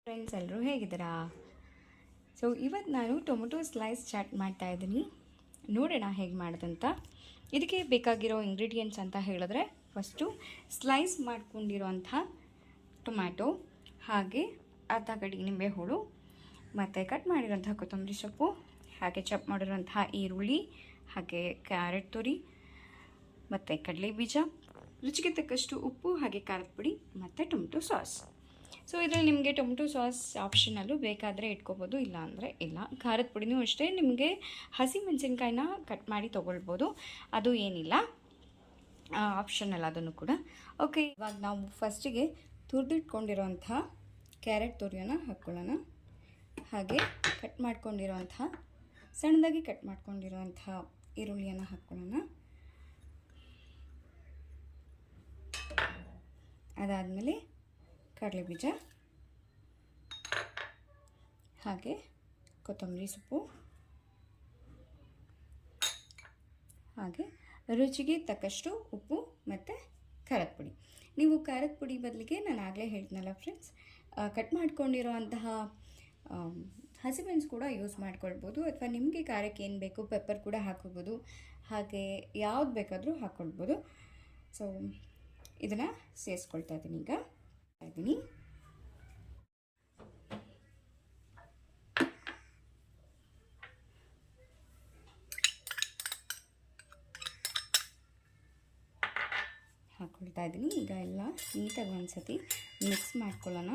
Friends ಎಲ್ಲರೂ ಹೇಗಿದ್ದೀರಾ? So ಇವತ್ತು ನಾನು ಟೊಮೊಟೊ ಸ್ಲೈಸ್ ಚಾಟ್ ಮಾಡ್ತಾಯಿದ್ದೀನಿ. ನೋಡೋಣ ಹೇಗೆ ಮಾಡೋದಂತ. ಇದಕ್ಕೆ ಬೇಕಾಗಿರೋ ಇಂಗ್ರೀಡಿಯೆಂಟ್ಸ್ ಅಂತ ಹೇಳಿದ್ರೆ, ಫಸ್ಟು ಸ್ಲೈಸ್ ಮಾಡ್ಕೊಂಡಿರೋಂಥ ಟೊಮ್ಯಾಟೊ, ಹಾಗೆ ಅರ್ಧ ಕಡಿ ನಿಂಬೆಹುಳು, ಮತ್ತು ಕಟ್ ಮಾಡಿರೋಂಥ ಕೊತ್ತಂಬರಿ ಸೊಪ್ಪು, ಹಾಗೆ ಚಪ್ ಮಾಡಿರೋಂಥ ಈರುಳ್ಳಿ, ಹಾಗೆ ಕ್ಯಾರೆಟ್ ತುರಿ, ಮತ್ತು ಕಡಲೆ ಬೀಜ, ರುಚಿಗೆ ತಕ್ಕಷ್ಟು ಉಪ್ಪು, ಹಾಗೆ ಖಾರದ ಪುಡಿ ಮತ್ತು ಟೊಮೆಟೊ ಸಾಸ್. ಸೊ ಇದರಲ್ಲಿ ನಿಮಗೆ ಟೊಮೆಟೊ ಸಾಸ್ ಆಪ್ಷನಲ್ಲು, ಬೇಕಾದರೆ ಇಟ್ಕೋಬೋದು, ಇಲ್ಲ ಅಂದರೆ ಇಲ್ಲ. ಖಾರದ ಪುಡಿನೂ ಅಷ್ಟೇ, ನಿಮಗೆ ಹಸಿ ಮೆಣಸಿನ್ಕಾಯಿನ ಕಟ್ ಮಾಡಿ ತೊಗೊಳ್ಬೋದು, ಅದು ಏನಿಲ್ಲ, ಆಪ್ಷನಲ್ ಅದನ್ನು ಕೂಡ. ಓಕೆ, ಇವಾಗ ನಾವು ಫಸ್ಟಿಗೆ ತುರಿದಿಟ್ಕೊಂಡಿರೋಂಥ ಕ್ಯಾರೆಟ್ ತುರಿಯನ್ನು ಹಾಕ್ಕೊಳ್ಳೋಣ. ಹಾಗೆ ಕಟ್ ಮಾಡ್ಕೊಂಡಿರೋಂಥ ಸಣ್ಣದಾಗಿ ಕಟ್ ಮಾಡ್ಕೊಂಡಿರೋಂಥ ಈರುಳ್ಳಿಯನ್ನು ಹಾಕ್ಕೊಳ್ಳೋಣ. ಅದಾದಮೇಲೆ ಕಡಲೆ ಬೀಜ, ಹಾಗೆ ಕೊತ್ತಂಬರಿ ಸೊಪ್ಪು, ಹಾಗೆ ರುಚಿಗೆ ತಕ್ಕಷ್ಟು ಉಪ್ಪು ಮತ್ತು ಖಾರದ ಪುಡಿ. ನೀವು ಖಾರದ ಪುಡಿ ಬದಲಿಗೆ ನಾನು ಆಗಲೇ ಹೇಳ್ತೀನಲ್ಲ ಫ್ರೆಂಡ್ಸ್, ಕಟ್ ಮಾಡ್ಕೊಂಡಿರೋ ಅಂತಹ ಹಸಿಮೆಣಸು ಕೂಡ ಯೂಸ್ ಮಾಡ್ಕೊಳ್ಬೋದು, ಅಥವಾ ನಿಮಗೆ ಖಾರಕ್ಕೆ ಏನು ಬೇಕು ಪೆಪ್ಪರ್ ಕೂಡ ಹಾಕೋಬೋದು, ಹಾಗೆ ಯಾವ್ದು ಬೇಕಾದರೂ ಹಾಕ್ಕೊಳ್ಬೋದು. ಸೊ ಇದನ್ನು ಸೇರಿಸ್ಕೊಳ್ತಾ ಇದ್ದೀನಿ. ಈಗ ಹಾಕ್ಕೊಳ್ತಾ ಇದ್ದೀನಿ. ಈಗ ಎಲ್ಲ ನೀಟಾಗಿ ಒಂದ್ಸತಿ ಮಿಕ್ಸ್ ಮಾಡ್ಕೊಳ್ಳೋಣ.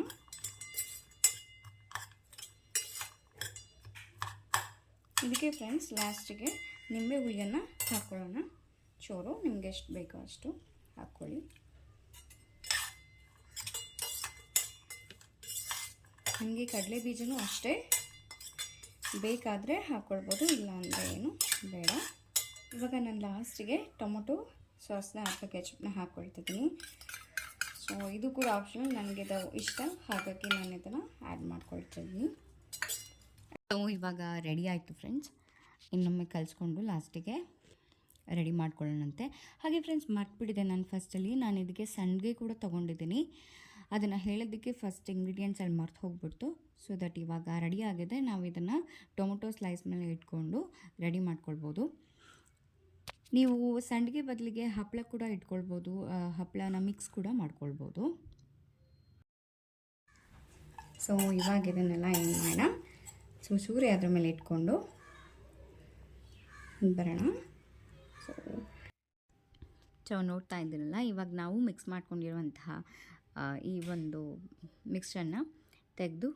ಇದಕ್ಕೆ ಫ್ರೆಂಡ್ಸ್ ಲಾಸ್ಟಿಗೆ ನಿಂಬೆ ಹುಳಿಯನ್ನು ಹಾಕ್ಕೊಳ್ಳೋಣ. ಚೂರು ನಿಮಗೆ ಎಷ್ಟು ಬೇಕೋ ಅಷ್ಟು ಹಾಕ್ಕೊಳ್ಳಿ. ಹಾಗೆ ಕಡಲೆ ಬೀಜನೂ ಅಷ್ಟೇ, ಬೇಕಾದರೆ ಹಾಕ್ಕೊಳ್ಬೋದು, ಇಲ್ಲ ಅಂದರೆ ಏನು ಬೇಡ. ಇವಾಗ ನಾನು ಲಾಸ್ಟಿಗೆ ಟೊಮೊಟೊ ಸಾಸ್ನ ಅಥವಾ ಕೆಚಪ್ನ ಹಾಕ್ಕೊಳ್ತಿದ್ದೀನಿ. ಸೊ ಇದು ಕೂಡ ಆಪ್ಷನಲ್, ನನಗೆ ಇದು ಇಷ್ಟ, ಹಾಗಾಗಿ ನಾನು ಇದನ್ನು ಆ್ಯಡ್ ಮಾಡ್ಕೊಳ್ತಿದ್ದೀನಿ. ಸೊ ಇವಾಗ ರೆಡಿ ಆಯಿತು ಫ್ರೆಂಡ್ಸ್. ಇನ್ನೊಮ್ಮೆ ಕಲಿಸ್ಕೊಂಡು ಲಾಸ್ಟಿಗೆ ರೆಡಿ ಮಾಡ್ಕೊಳ್ಳೋಣಂತೆ. ಹಾಗೆ ಫ್ರೆಂಡ್ಸ್ ಮರ್ತ್ಬಿಟ್ಟಿದೆ, ನಾನು ಫಸ್ಟಲ್ಲಿ ನಾನು ಇದಕ್ಕೆ ಸಂಡಿಗೆ ಕೂಡ ತೊಗೊಂಡಿದ್ದೀನಿ. ಅದನ್ನು ಹೇಳೋದಕ್ಕೆ ಫಸ್ಟ್ ಇಂಗ್ರೀಡಿಯೆಂಟ್ಸ್ ಅಲ್ಲಿ ಮರ್ತು ಹೋಗ್ಬಿಡ್ತು. ಸೊ ದಟ್ ಇವಾಗ ರೆಡಿ ಆಗಿದೆ. ನಾವು ಇದನ್ನು ಟೊಮೊಟೊ ಸ್ಲೈಸ್ ಮೇಲೆ ಇಟ್ಕೊಂಡು ರೆಡಿ ಮಾಡ್ಕೊಳ್ಬೋದು. ನೀವು ಸಂಡಿಗೆ ಬದಲಿಗೆ ಹಪ್ಪಳ ಕೂಡ ಇಟ್ಕೊಳ್ಬೋದು, ಹಪ್ಪಳನ ಮಿಕ್ಸ್ ಕೂಡ ಮಾಡ್ಕೊಳ್ಬೋದು. ಸೊ ಇವಾಗ ಇದನ್ನೆಲ್ಲ ಏನು ಮಾಡೋಣ, ಚೂರಿ ಅದ್ರ ಮೇಲೆ ಇಟ್ಕೊಂಡು ಬರೋಣ. ಸೊ ನೋಡ್ತಾ ಇದ್ದೀರಲ್ಲ, ಇವಾಗ ನಾವು ಮಿಕ್ಸ್ ಮಾಡ್ಕೊಂಡಿರುವಂತಹ ಈ ಒಂದು ಮಿಕ್ಸ್ಚರ್ನ ತೆಗೆದು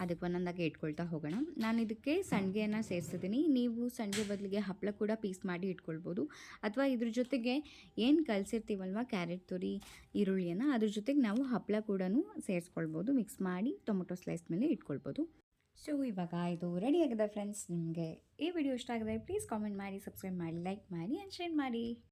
ಅದಕ್ಕೆ ಒಂದೊಂದಾಗಿ ಇಟ್ಕೊಳ್ತಾ ಹೋಗೋಣ. ನಾನು ಇದಕ್ಕೆ ಸಂಡಿಗೆಯನ್ನು ಸೇರಿಸಿದ್ದೀನಿ. ನೀವು ಸಂಡಿಗೆ ಬದಲಿಗೆ ಹಪ್ಪಳ ಕೂಡ ಪೀಸ್ ಮಾಡಿ ಇಟ್ಕೊಳ್ಬೋದು, ಅಥವಾ ಇದ್ರ ಜೊತೆಗೆ ಏನು ಕಲಸಿರ್ತೀವಲ್ವ ಕ್ಯಾರೆಟ್ ತುರಿ ಈರುಳ್ಳಿಯನ್ನು, ಅದ್ರ ಜೊತೆಗೆ ನಾವು ಹಪ್ಪಳ ಕೂಡ ಸೇರಿಸ್ಕೊಳ್ಬೋದು, ಮಿಕ್ಸ್ ಮಾಡಿ ಟೊಮೊಟೊ ಸ್ಲೈಸ್ ಮೇಲೆ ಇಟ್ಕೊಳ್ಬೋದು. ಸೊ ಇವಾಗ ಇದು ರೆಡಿ ಆಗಿದೆ ಫ್ರೆಂಡ್ಸ್. ನಿಮಗೆ ಈ ವಿಡಿಯೋ ಇಷ್ಟ ಆಗಿದ್ರೆ ಪ್ಲೀಸ್ ಕಾಮೆಂಟ್ ಮಾಡಿ, ಸಬ್ಸ್ಕ್ರೈಬ್ ಮಾಡಿ, ಲೈಕ್ ಮಾಡಿ ಆ್ಯಂಡ್ ಶೇರ್ ಮಾಡಿ.